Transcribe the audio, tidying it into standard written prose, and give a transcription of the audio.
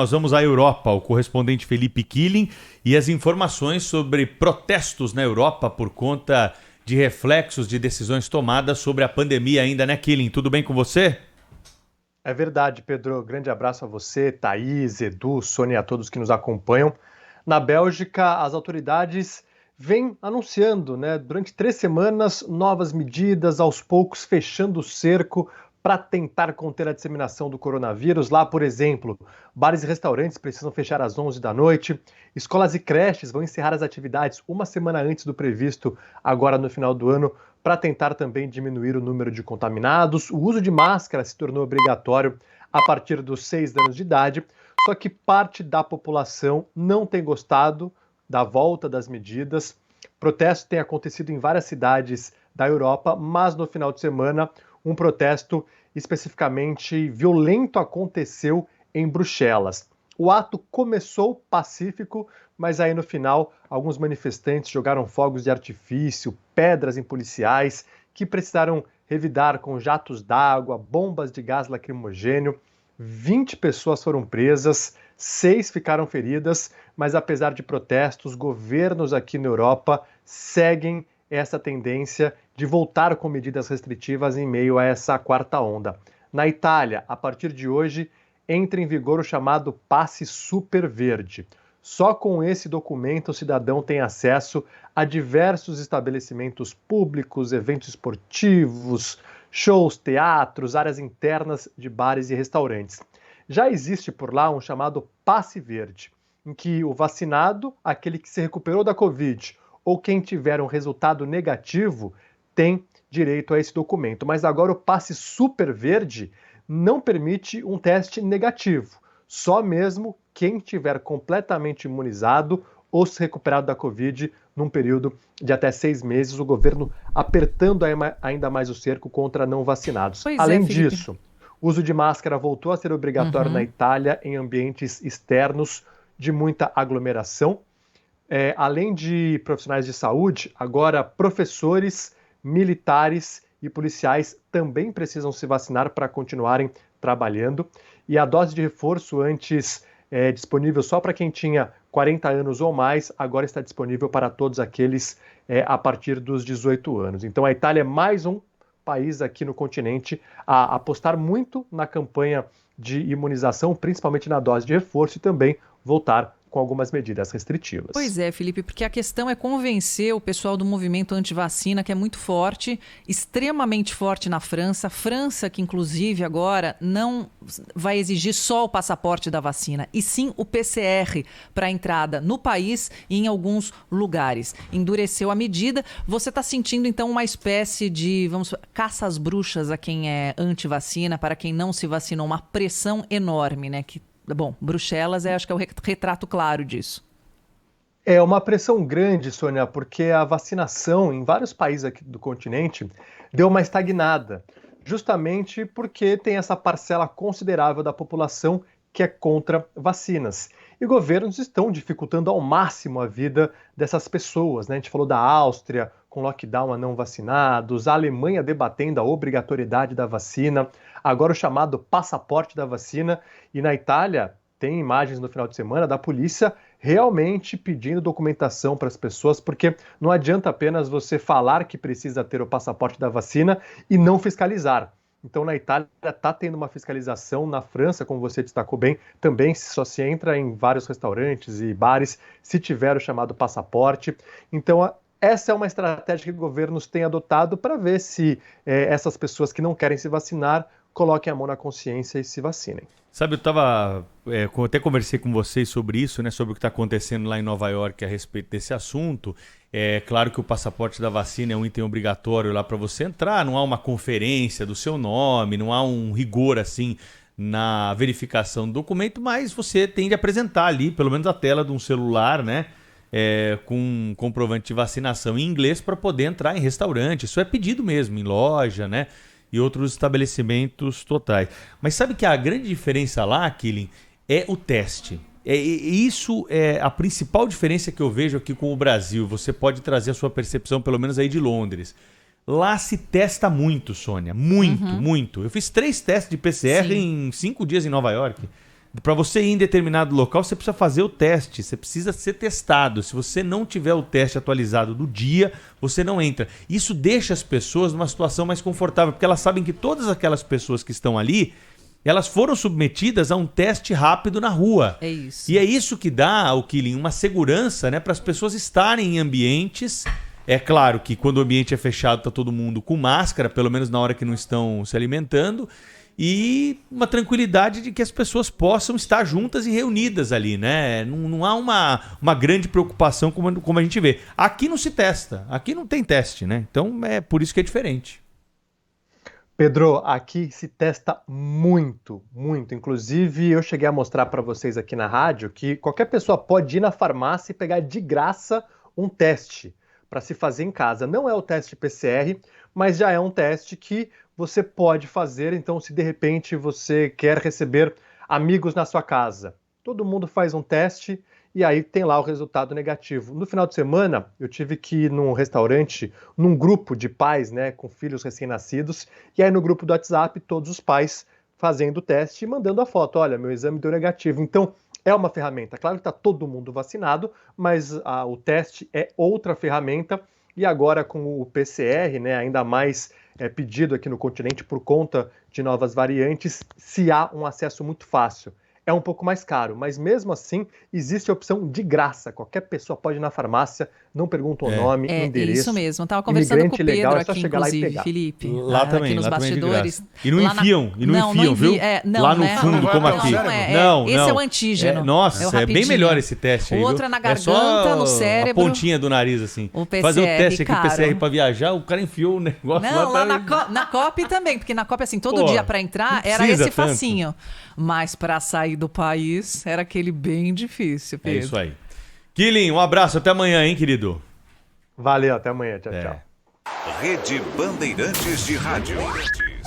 Nós vamos à Europa, o correspondente Felipe Killing e as informações sobre protestos na Europa por conta de reflexos de decisões tomadas sobre a pandemia ainda, né, Killing? Tudo bem com você? É verdade, Pedro. Grande abraço a você, Thaís, Edu, Sônia e a todos que nos acompanham. Na Bélgica, as autoridades vêm anunciando, durante 3 semanas, novas medidas, aos poucos fechando o cerco para tentar conter a disseminação do coronavírus. Lá, por exemplo, bares e restaurantes precisam fechar às 11 da noite, escolas e creches vão encerrar as atividades uma semana antes do previsto, agora no final do ano, para tentar também diminuir o número de contaminados. O uso de máscara se tornou obrigatório a partir dos 6 anos de idade, só que parte da população não tem gostado da volta das medidas. Protestos têm acontecido em várias cidades da Europa, mas no final de semana um protesto especificamente violento aconteceu em Bruxelas. O ato começou pacífico, mas aí no final alguns manifestantes jogaram fogos de artifício, pedras em policiais que precisaram revidar com jatos d'água, bombas de gás lacrimogênio. 20 pessoas foram presas, 6 ficaram feridas, mas apesar de protestos, governos aqui na Europa seguem essa tendência de voltar com medidas restritivas em meio a essa quarta onda. Na Itália, a partir de hoje, entra em vigor o chamado Passe Super Verde. Só com esse documento o cidadão tem acesso a diversos estabelecimentos públicos, eventos esportivos, shows, teatros, áreas internas de bares e restaurantes. Já existe por lá um chamado Passe Verde, em que o vacinado, aquele que se recuperou da Covid, ou quem tiver um resultado negativo, tem direito a esse documento. Mas agora o Passe Super Verde não permite um teste negativo. Só mesmo quem tiver completamente imunizado ou se recuperado da Covid num período de até 6 meses, o governo apertando ainda mais o cerco contra não vacinados. Além disso, o uso de máscara voltou a ser obrigatório na Itália em ambientes externos de muita aglomeração. Além de profissionais de saúde, agora professores, militares e policiais também precisam se vacinar para continuarem trabalhando. E a dose de reforço antes disponível só para quem tinha 40 anos ou mais, agora está disponível para todos aqueles a partir dos 18 anos. Então a Itália é mais um país aqui no continente a apostar muito na campanha de imunização, principalmente na dose de reforço e também voltar com algumas medidas restritivas. Pois é, Felipe, porque a questão é convencer o pessoal do movimento anti-vacina, que é muito forte, extremamente forte na França. França, que inclusive agora não vai exigir só o passaporte da vacina, e sim o PCR para entrada no país e em alguns lugares. Endureceu a medida. Você está sentindo, então, uma espécie de, caça às bruxas a quem é anti-vacina, para quem não se vacinou, uma pressão enorme, né? Bom, Bruxelas acho que é o retrato claro disso. É uma pressão grande, Sônia, porque a vacinação em vários países aqui do continente deu uma estagnada, justamente porque tem essa parcela considerável da população que é contra vacinas. E governos estão dificultando ao máximo a vida dessas pessoas, né? A gente falou da Áustria, com lockdown a não vacinados, a Alemanha debatendo a obrigatoriedade da vacina, agora o chamado passaporte da vacina, e na Itália tem imagens no final de semana da polícia realmente pedindo documentação para as pessoas, porque não adianta apenas você falar que precisa ter o passaporte da vacina e não fiscalizar. Então, na Itália está tendo uma fiscalização, na França, como você destacou bem, também só se entra em vários restaurantes e bares se tiver o chamado passaporte. Então, essa é uma estratégia que governos têm adotado para ver se essas pessoas que não querem se vacinar coloquem a mão na consciência e se vacinem. Sabe, eu até conversei com vocês sobre isso, né, sobre o que está acontecendo lá em Nova York a respeito desse assunto. É claro que o passaporte da vacina é um item obrigatório lá para você entrar, não há uma conferência do seu nome, não há um rigor assim na verificação do documento, mas você tem de apresentar ali, pelo menos a tela de um celular, né, com um comprovante de vacinação em inglês para poder entrar em restaurante. Isso é pedido mesmo, em loja, né? E outros estabelecimentos totais. Mas sabe que a grande diferença lá, Killing, é o teste. Isso é a principal diferença que eu vejo aqui com o Brasil. Você pode trazer a sua percepção, pelo menos aí de Londres. Lá se testa muito, Sônia. Muito, muito. Eu fiz 3 testes de PCR em 5 dias em Nova York. Para você ir em determinado local, você precisa fazer o teste, você precisa ser testado. Se você não tiver o teste atualizado do dia, você não entra. Isso deixa as pessoas numa situação mais confortável, porque elas sabem que todas aquelas pessoas que estão ali, elas foram submetidas a um teste rápido na rua. É isso. E é isso que dá ao Killing uma segurança, né, para as pessoas estarem em ambientes. É claro que quando o ambiente é fechado, está todo mundo com máscara, pelo menos na hora que não estão se alimentando. E uma tranquilidade de que as pessoas possam estar juntas e reunidas ali, né? Não há uma grande preocupação como a gente vê. Aqui não se testa, aqui não tem teste, né? Então é por isso que é diferente. Pedro, aqui se testa muito, muito. Inclusive, eu cheguei a mostrar para vocês aqui na rádio que qualquer pessoa pode ir na farmácia e pegar de graça um teste para se fazer em casa. Não é o teste PCR, mas já é um teste que você pode fazer. Então, se de repente você quer receber amigos na sua casa, todo mundo faz um teste e aí tem lá o resultado negativo. No final de semana, eu tive que ir num restaurante, num grupo de pais, né, com filhos recém-nascidos, e aí no grupo do WhatsApp, todos os pais fazendo o teste e mandando a foto. Olha, meu exame deu negativo. Então, é uma ferramenta. Claro que está todo mundo vacinado, mas o teste é outra ferramenta. E agora com o PCR, né, ainda mais pedido aqui no continente por conta de novas variantes, se há um acesso muito fácil. É um pouco mais caro, mas mesmo assim existe a opção de graça. Qualquer pessoa pode ir na farmácia, não pergunta o nome, o endereço. É isso mesmo. Estava conversando com o Pedro legal, aqui, inclusive, Felipe. Lá também, aqui nos lá bastidores. Também é de graça. E não enfiam, viu? Lá no fundo, como aqui. Não, esse é o antígeno. Nossa, é bem melhor esse teste aí, o outro viu? é na garganta, no cérebro. A pontinha do nariz, assim. O PCR, fazer o teste aqui, caro. PCR pra viajar, o cara enfiou o negócio não, lá. Na COP também, porque na COP, assim, todo dia pra entrar era esse facinho. Mas pra sair do país era aquele bem difícil, Pedro. É isso aí. Killing, um abraço, até amanhã, hein, querido? Valeu, até amanhã. Tchau, tchau. Rede Bandeirantes de Rádio.